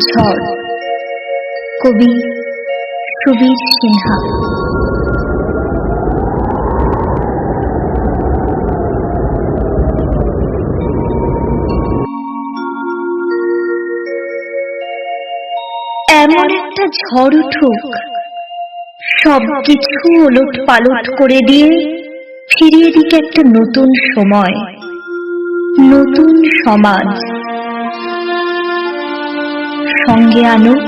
ঝড়, কবি সুবীর সিনহা। এমন একটা ঝড় উঠুক, সবকিছু ওলট পালট করে দিয়ে ফিরিয়ে দিক একটা নতুন সময়, নতুন সমাজ। সঙ্গে আনুক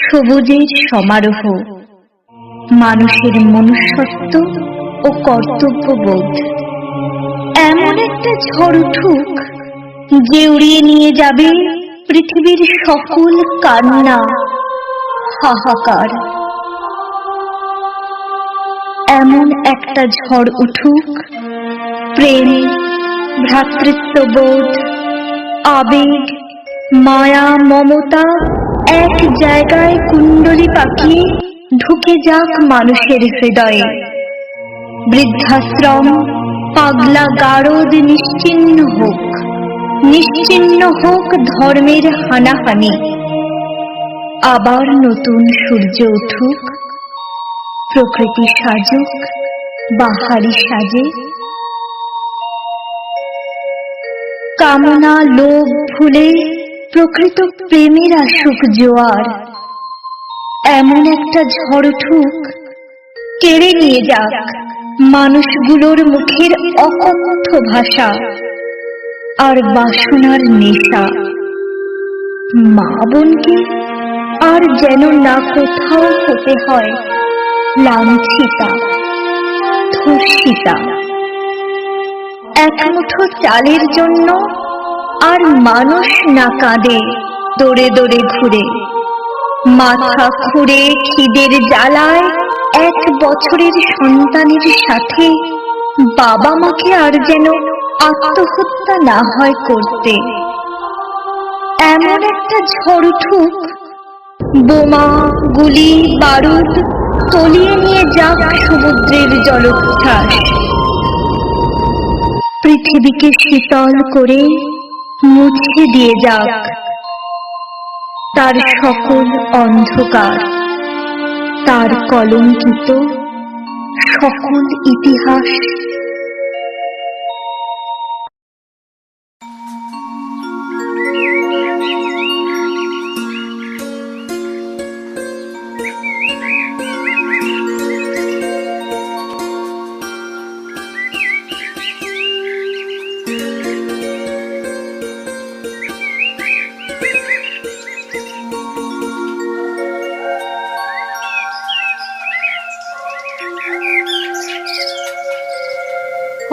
সবুজের সমারোহ, মানুষের মনুষ্যত্ব ও কর্তব্যবোধ। এমন একটা ঝড় উঠুক যে উড়িয়ে নিয়ে যাবে পৃথিবীর সকল কান্না, হাহাকার। এমন একটা ঝড় উঠুক, প্রেম, ভ্রাতৃত্ববোধ, আবেগ, মায়া, মমতা এক জায়গায় কুণ্ডলী পাকিয়ে ঢুকে যাক মানুষের হৃদয়ে। বৃদ্ধাশ্রম, পাগলা গারদ নিশ্চিহ্ন হোক, নিশ্চিহ্ন হোক ধর্মের হানাহানি। আবার নতুন সূর্য উঠুক, প্রকৃতি সাজুক বাহারি সাজে। কামনা লোভ ভুলে প্রকৃত প্রেমের আসুক জোয়ার। এমন একটা ঝড় উঠুক, কেড়ে নিয়ে যাক মানুষগুলোর মুখের অকথ্য ভাষা আর বাসনার নেশা। মা বোনকে আর যেন না কোথাও হতে হয় লাঞ্ছিতা, ধর্ষিতা। এক মুঠো চালের জন্য আর মানুষ না কাঁদে দৌড়ে দৌড়ে ঘুরে। মাথা খুঁড়ে খিদের জ্বালায় 1 বছরের সন্তানের সাথে বাবা মাকে আর যেন আত্মহত্যা না হয় করতে। এমন একটা ঝড় উঠুক, বোমা, গুলি, বারুদ তলিয়ে নিয়ে যাক সমুদ্রের জলোচ্ছ্বাস। পৃথিবীকে শীতল করে মুছে দিয়ে যাক তার সকল অন্ধকার, তার কলঙ্কিত সকল ইতিহাস।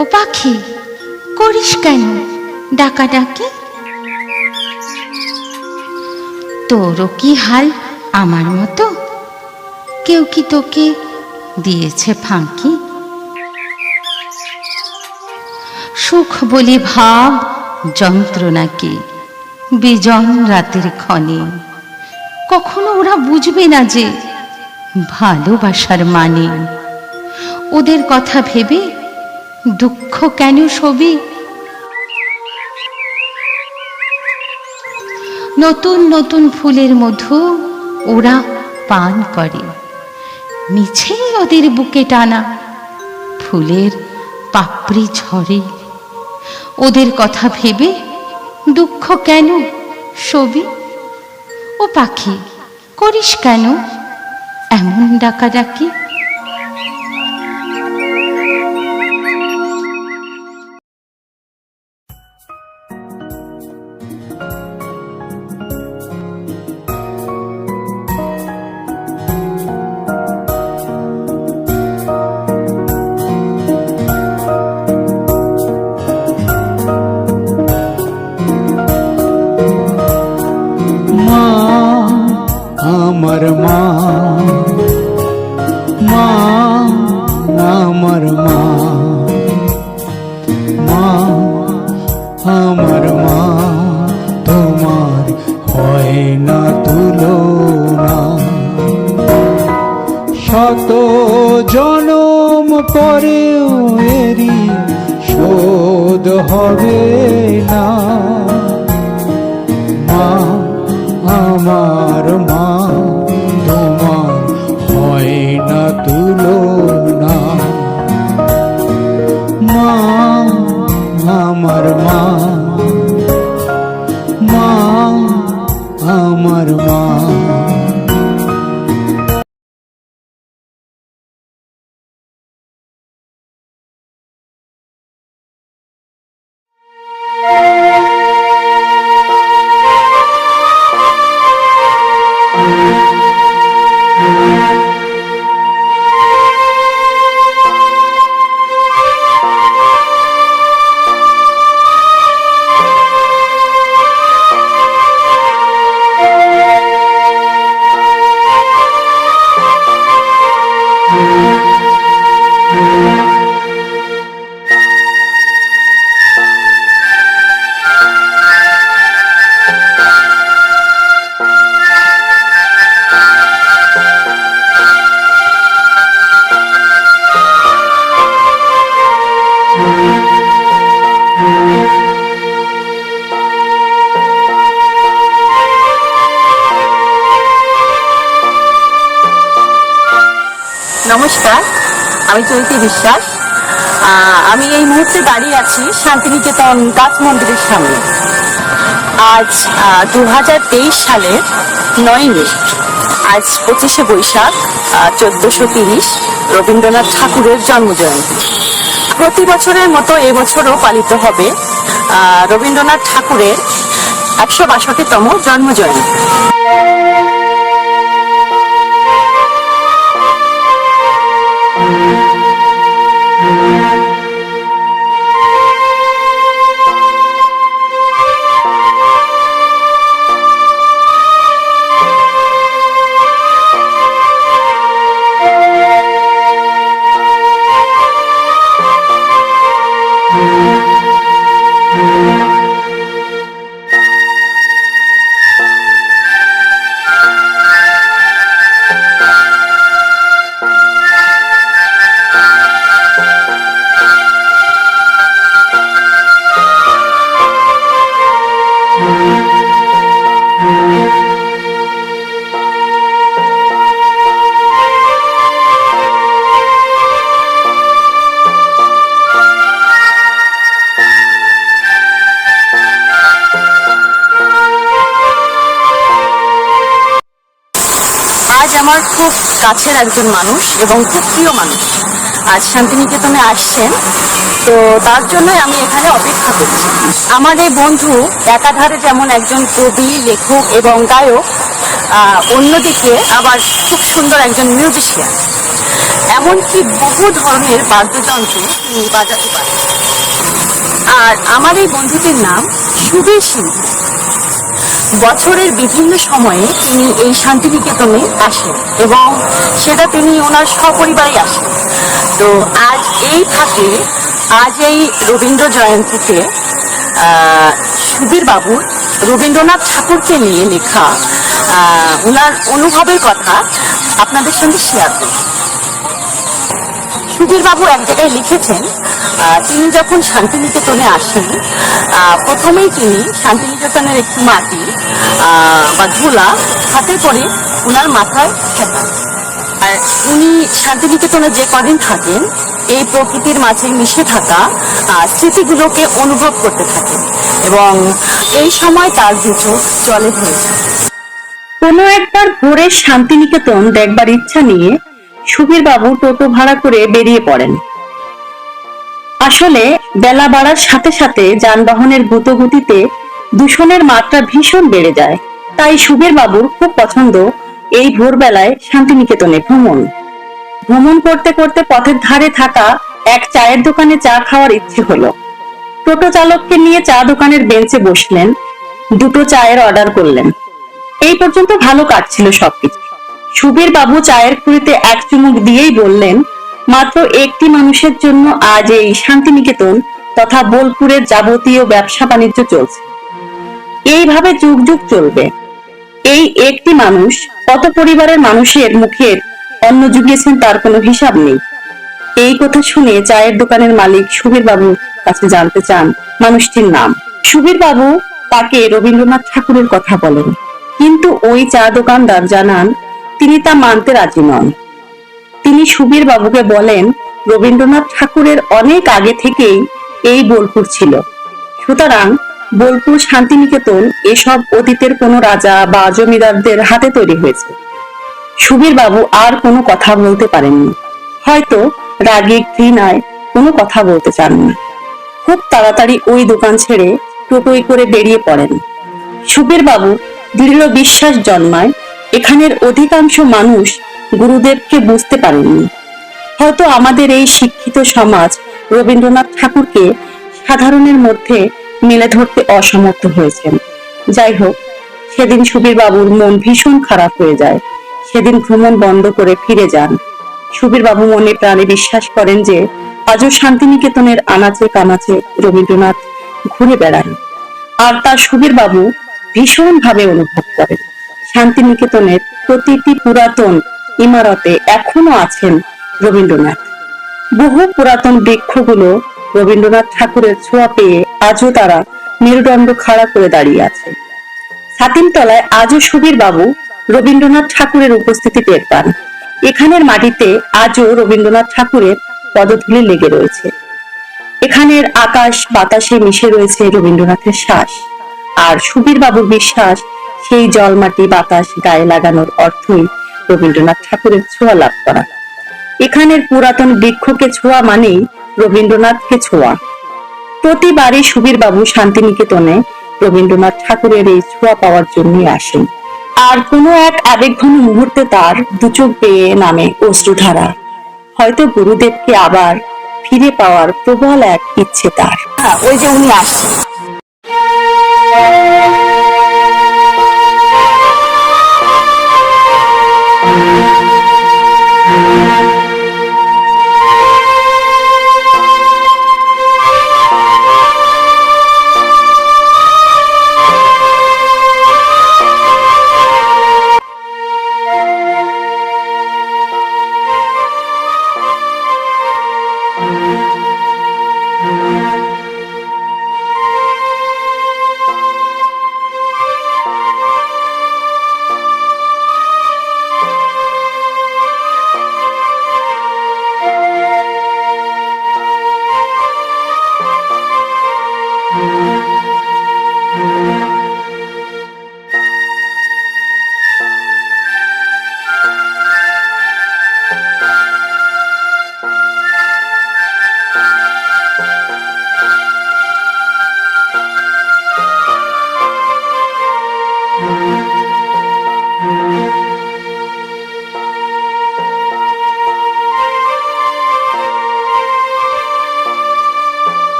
ও পাখি, করিস কেন ডাকাডাকি? তোরও কি হাল আমার মতো? কেউ কি তোকে দিয়েছে ফাঁকি? সুখ বলি ভাব যন্ত্রণাকে বিজন রাতের ক্ষণে। কখনো ওরা বুঝবে না যে ভালোবাসার মানে। ওদের কথা ভেবে দুঃখ কেন সবই? নতুন নতুন ফুলের মধু ওরা পান করে, মিছেই ওদের বুকে টানা ফুলের পাপড়ি ঝরে। ওদের কথা ভেবে দুঃখ কেন সবই? ও পাখি, করিস কেন এমন ডাকাডাকি? আমার মা, মা আমার মা, মা আমার মা, তোমার হয় না তুলনা। শত জনম পরেও এরি শোধ হবে না। মা আমার মা তোমার হয় না তুলনা। মা আমার মা, মা আমার মা। নমস্কার, আমি চৈতি বিশ্বাস। আমি এই মুহূর্তে দাঁড়িয়ে আছি শান্তিনিকেতন গাছ মন্দিরের সামনে। আজ 2023 সালের 9 মে, আজ 25শে বৈশাখ 1430 রবীন্দ্রনাথ ঠাকুরের জন্মজয়ন্তী। প্রতি বছরের মতো এবছরও পালিত হবে রবীন্দ্রনাথ ঠাকুরের 162তম জন্মজয়ন্তী। আজ আমার খুব কাছের একজন মানুষ এবং খুব প্রিয় মানুষ আজ শান্তিনিকেতনে আসছেন, তো তার জন্যই আমি এখানে অপেক্ষা করছি। আমার এই বন্ধু একাধারে যেমন একজন কবি, লেখক এবং গায়ক, অন্যদিকে আবার খুব সুন্দর একজন মিউজিশিয়ান। এমনকি বহু ধরনের বাদ্যযন্ত্র তিনি বাজাতে পারেন। আর আমার এই বন্ধুটির নাম সুবীর সিংহ। বছরের বিভিন্ন সময়ে তিনি এই শান্তিনিকেতনে আসেন এবং সেটা তিনি ওনার সপরিবারে আসেন। তো আজ এই ফাঁকে, আজ এই রবীন্দ্র জয়ন্তীতে সুবীর বাবুর রবীন্দ্রনাথ ঠাকুরকে নিয়ে লেখা ওনার অনুভবের কথা আপনাদের সঙ্গে শেয়ার করব। সুবীর বাবু এক জায়গায় লিখেছেন, তিনি যখন শান্তিনিকেতনে আসেন, প্রথমেই তিনি শান্তিনিকেতনের একটি মাটি বা ধুলা হাতে করে ওনার মাথায় ফেলেন। আর উনি শান্তিনিকেতনে যে কদিন থাকেন, এই প্রকৃতির মাঝে মিশে থাকা স্মৃতিগুলোকে অনুভব করতে থাকেন এবং এই সময় তার দুটো জলে ভরে যায়। কোনো একবার ভোরে শান্তিনিকেতন দেখবার ইচ্ছা নিয়ে সুবীর বাবু টোটো ভাড়া করে বেরিয়ে পড়েন। আসলে বেলা বাড়ার সাথে সাথে যানবাহনের দ্রুতগতিতে দূষণের মাত্রা ভীষণ বেড়ে যায়। তাই সুবীর বাবুর খুব পছন্দ এই ভোরবেলায় শান্তিনিকেতনে ভ্রমণ করতে করতে পথের ধারে থাকা এক চায়ের দোকানে চা খাওয়ার ইচ্ছে হলো। টোটো চালককে নিয়ে চা দোকানের বেঞ্চে বসলেন, দুটো চায়ের অর্ডার করলেন। এই পর্যন্ত ভালো কাটছিল সবকিছু। সুবীর বাবু চায়ের কুড়িতে এক চুমুক দিয়েই বললেন, মাত্র একটি মানুষের জন্য আজ এই শান্তিনিকেতন তথা বোলপুরের যাবতীয় ব্যবসা বাণিজ্য চলছে। এইভাবে যুগ যুগ চলবে। এই একটি মানুষ কত পরিবারের মানুষের মুখের অন্ন জুগিয়েছেন তার কোনো হিসাব নেই। এই কথা শুনে চায়ের দোকানের মালিক সুবীর বাবুর কাছে জানতে চান মানুষটির নাম। সুবীর বাবু তাকে রবীন্দ্রনাথ ঠাকুরের কথা বলেন। কিন্তু ওই চা দোকানদার জানান তিনি তা মানতে রাজি নন। তিনি সুবীর বাবুকে বলেন রবীন্দ্রনাথ ঠাকুরের অনেক আগে থেকেই এই বোলপুর ছিল, সুতরাং বোলপুর শান্তিনিকেতন এসব অতীতের কোনো রাজা বা জমিদারদের হাতে তৈরি হয়েছে। সুবীর বাবু আর কোনো কথা বলতে পারেননি, হয়তো রাগে ঘৃণায় কোনো কথা বলতে চান না। খুব তাড়াতাড়ি ওই দোকান ছেড়ে টোটোয় করে বেরিয়ে পড়েন। সুবীর বাবু দৃঢ় বিশ্বাস জন্মায় এখানের অধিকাংশ মানুষ গুরুদেবকে বুঝতে পারেননি। হয়তো আমাদের এই শিক্ষিত সমাজ রবীন্দ্রনাথ ঠাকুরকে সাধারণের মধ্যে মেলে ধরতে অসমর্থ হয়েছেন। যাই হোক, সেদিন সুবীর বাবুর মন ভীষণ খারাপ হয়ে যায়। সেদিন ভ্রমণ বন্ধ করে ফিরে যান। সুবীর বাবু মনে প্রাণে বিশ্বাস করেন যে আজও শান্তিনিকেতনের আনাচে কানাচে রবীন্দ্রনাথ ঘুরে বেড়ান, আর তা সুবীর বাবু ভীষণ ভাবে অনুভব করেন। শান্তিনিকেতনের প্রতিটি পুরাতন ইমারতে এখনো আছেন রবীন্দ্রনাথ। বহু পুরাতন বৃক্ষগুলো রবীন্দ্রনাথ ঠাকুরের ছোঁয়া পেয়ে আজও তারা মেরুদণ্ড খাড়া করে দাঁড়িয়ে আছে। ছাতিমতলায় আজও সুবীর বাবু রবীন্দ্রনাথ ঠাকুরের উপস্থিতি টের পান। এখানের মাটিতে আজও রবীন্দ্রনাথ ঠাকুরের পদধূলি লেগে রয়েছে। এখানের আকাশ বাতাসে মিশে রয়েছে রবীন্দ্রনাথের শ্বাস। আর সুবীর বাবুর বিশ্বাস সেই জল মাটি বাতাস গায়ে লাগানোর অর্থই রবীন্দ্রনাথ ঠাকুরের ছোঁয়া লাভ করা। এখানের পুরাতন বৃক্ষকে ছোঁয়া মানেই রবীন্দ্রনাথকে ছোঁয়া। প্রতিবারই সুবীর বাবু শান্তিনিকেতনে রবীন্দ্রনাথ ঠাকুরের এই ছোঁয়া পাওয়ার জন্যই আসেন। আর কোনো এক আবেগঘন মুহূর্তে তার দুচোখ বেয়ে নামে অশ্রুধারা। হয়তো গুরুদেবকে আবার ফিরে পাওয়ার প্রবল এক ইচ্ছে তার। ওই যে উনি আসছেন।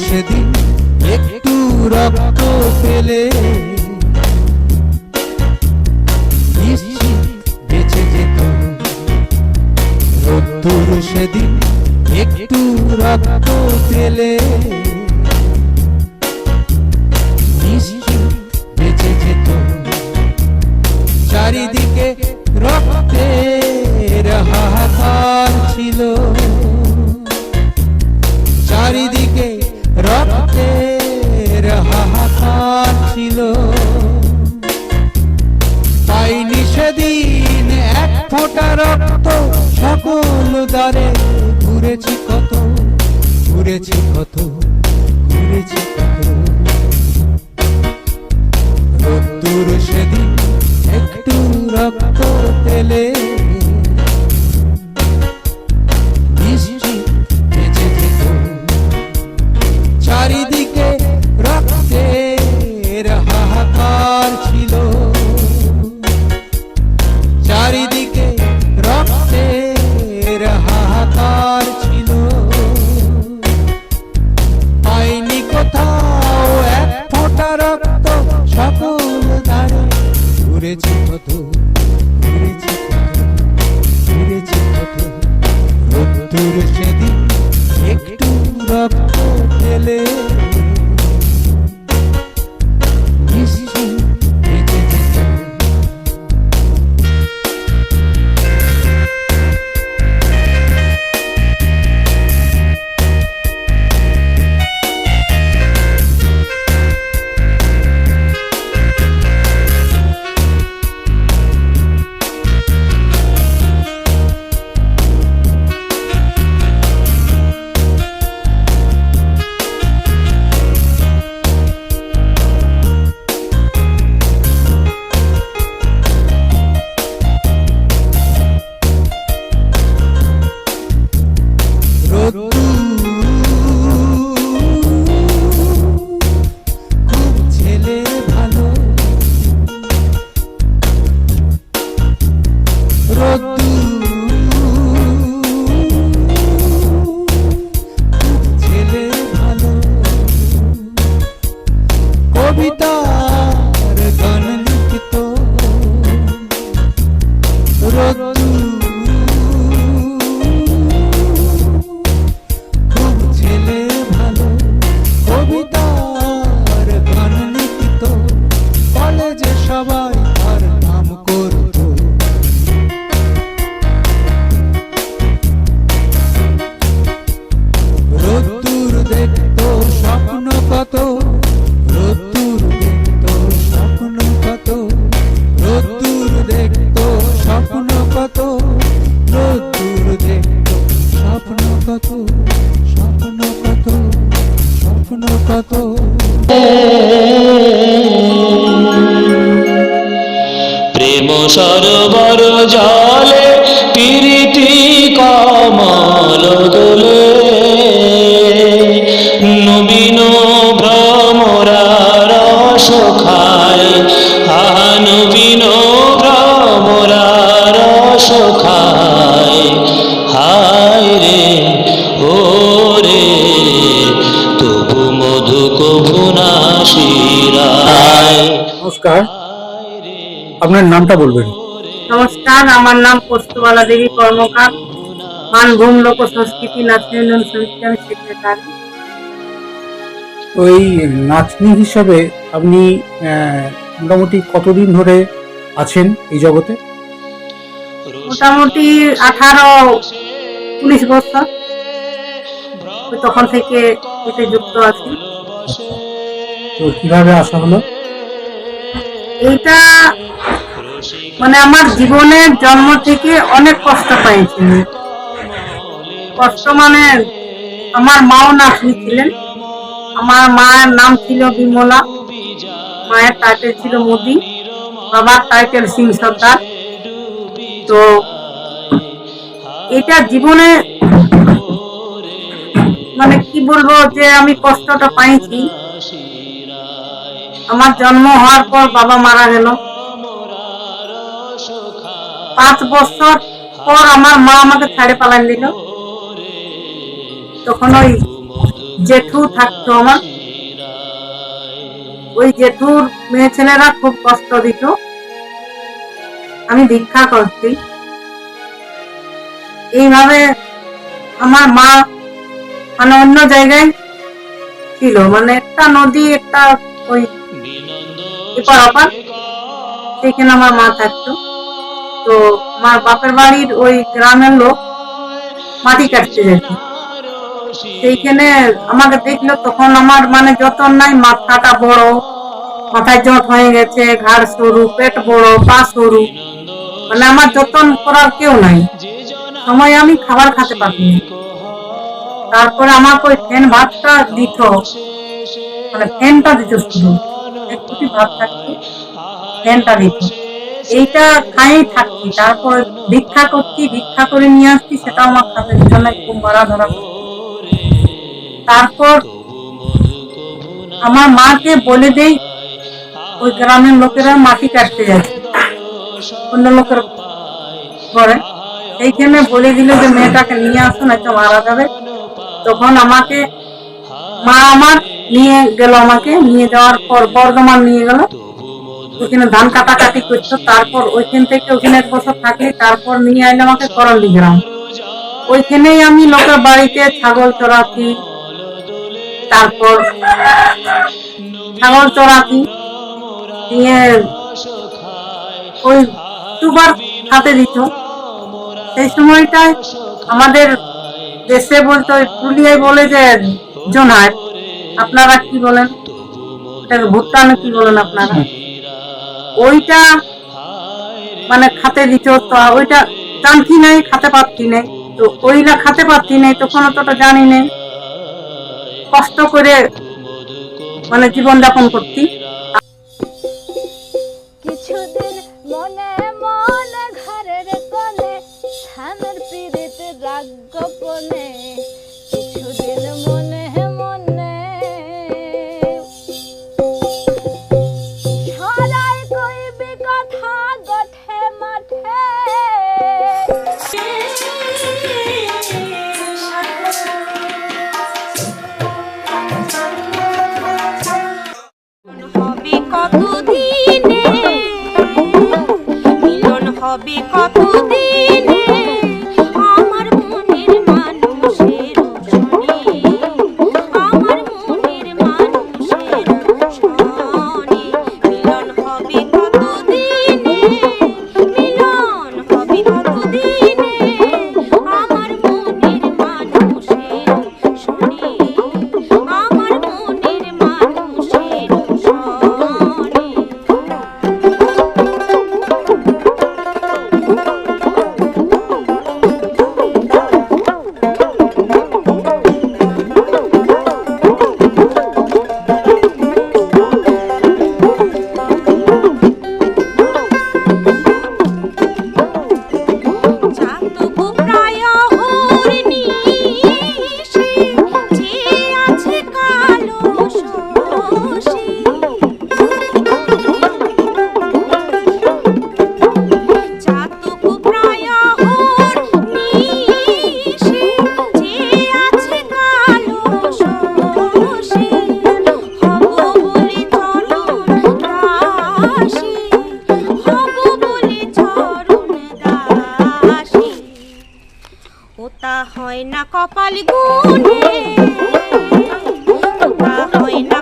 সেদিন একটু রক্ত পেলে নিশ্চিত বেঁচে যেত। রোদ্দুর সেদিন একটু রক্ত পেলে নিশ্চিত বেঁচে যেত। চারিদিকে রক্তের হাহাকার ছিল, চারিদিকে রক্তের হাহাকার ছিল। পাইনি সেদিন এক ফোঁটা রক্ত, সকল দ্বারে ঘুরেছি কত, ঘুরেছি কত, ঘুরেছি কত। রোদ্দুর সেদিন একটু রক্ত পেলে চারিদিকে রক্তের হাহাকার ছিল, চারিদিকে রক্তের হাহাকার ছিল। পাইনি কোথাও এক ফোঁটা রক্ত, সকল ধারে ঘুরেছি কত, ঘুরেছি কত, ঘুরেছি কত। রোদ্দুর সেদিন একটু রক্ত পেলে নিশ্চিত বেঁচে যেত। সবাই তার নাম করব। রোদ্দুর দেখতো স্বপ্ন কত, রোদ্দুর দেখতো স্বপ্ন কত, রোদ্দুর দেখতো স্বপ্ন কত, রোদ্দুর দেখতো স্বপ্ন কত, স্বপ্ন কত, স্বপ্ন কত। প্রেম সরোবর জলে প্রীতি কমল দোলে, নবীন ভ্রমরা রস খায়, আহা নবীন ভ্রমরা রস খায়, হায় রে ও রে তবু মধু কভু না শিরায়। নমস্কার, আপনার নামটা বলবেন? নমস্কার, আমার নাম কৌস্তবালা দেবী কর্মকার, মানভূম লোক সংস্কৃতি নাচনী উন্নয়ন সমিতির আমি সেক্রেটারি। ওই নাচনি হিসাবে আপনি মোটামুটি কতদিন ধরে আছেন এই জগতে? মোটামুটি 18-19 বছর তখন থেকে এতে যুক্ত আছি। তো কিভাবে আসা হলো? এইটা মানে আমার জীবনের জন্ম থেকে অনেক কষ্ট পাইছি। কষ্ট মানে আমার মাও নাচনি ছিলেন। আমার মায়ের নাম ছিল বিমলা, মায়ের টাইটেল ছিল মোদি, বাবার টাইটেল সিং সর্দার। তো এটা জীবনে মানে কি বলবো যে আমি কষ্টটা পাইছি। আমার জন্ম হওয়ার পর বাবা মারা গেল। 5 বছর পর আমার মা আমাকে ছেড়ে পালান দিল। তখন ওই জেঠু থাকতো আমার, ওই জেঠুর মেয়ে ছেলেরা খুব কষ্ট দিত। আমি ভিক্ষা করছি। এইভাবে আমার মা মানে অন্য জায়গায় ছিল, মানে একটা নদী, একটা ওই এপার ওপার, সেখানে আমার মা থাকতো। তো আমার বাপের বাড়ির ওই গ্রামের লোক মাটি কাটতে যেত, সেইখানে আমাকে দেখলো। তখন আমার মানে যতন নাই, মাথাটা বড়, মাথায় জট হয়ে গেছে, ঘাড় সরু, পেট বড়, পা সরু, মানে আমার যতন করার কেউ নাই। সময় আমি খাবার খেতে পারিনি। তারপরে আমাকে ওই ফ্যান ভাতটা দিত, মানে ফ্যানটা দিত, শুধু একটু ভাত থাকতো, ফ্যানটা দিত। এইটা খাই থাকছি। তারপর ভিক্ষা করছি, ভিক্ষা করে নিয়ে আসছি, সেটা আমার খাতের জন্য খুব মারা ধরা। তারপর আমার মাকে বলে দেই ওই গ্রামের লোকেরা মাটি কাটতে যাচ্ছে অন্য লোকের ঘরে, এইখানে বলে দিল যে মেয়েটাকে নিয়ে আসো, নয়তো মারা যাবে। তখন আমাকে মা আমার নিয়ে গেল, আমাকে নিয়ে যাওয়ার পর বর্ধমান নিয়ে গেল। ওইখানে ধান কাটাকাটি করতো। তারপর ওইখান থেকে ওইখানে 1 বছর থাকলে তারপর নিয়ে আইলো আমাকে করলি গ্রাম। ওইখানেই আমি লোকের বাড়িতে ছাগল চড়াতি, তারপর ছাগল চড়াতি নিয়ে ওই 2 বার খাতে দিত। সেই সময়টায় আমাদের দেশে বলতো, পুরুলিয়ায় বলে যে জোনায়, আপনারা কি বলেন এটাকে, ভুট্টা না কি বলেন আপনারা, ওইটা মানে খাতে দিত। তো ওইটা জানছি নাই, খাতে পারছি নাই। তো ওইটা খাতে পারছি নাই, তখন অতটা জানি নাই। কষ্ট করে মানে জীবন যাপন করছি। কিছুদিন মনে মনে ঘরের কোণে স্বামীর পীড়িত রাগ গোপনে, কিছুদিন মনে মনে সরাই কইবি কথা গঠে মাঠে। হবে কতদিনে মিলন, হবে কতদিনে আমার মনের মানুষের সনে, আমার মনের মানুষের সনে মিলন হবে কতদিনে। হয় না কপাল গুনে, পোকা হয় না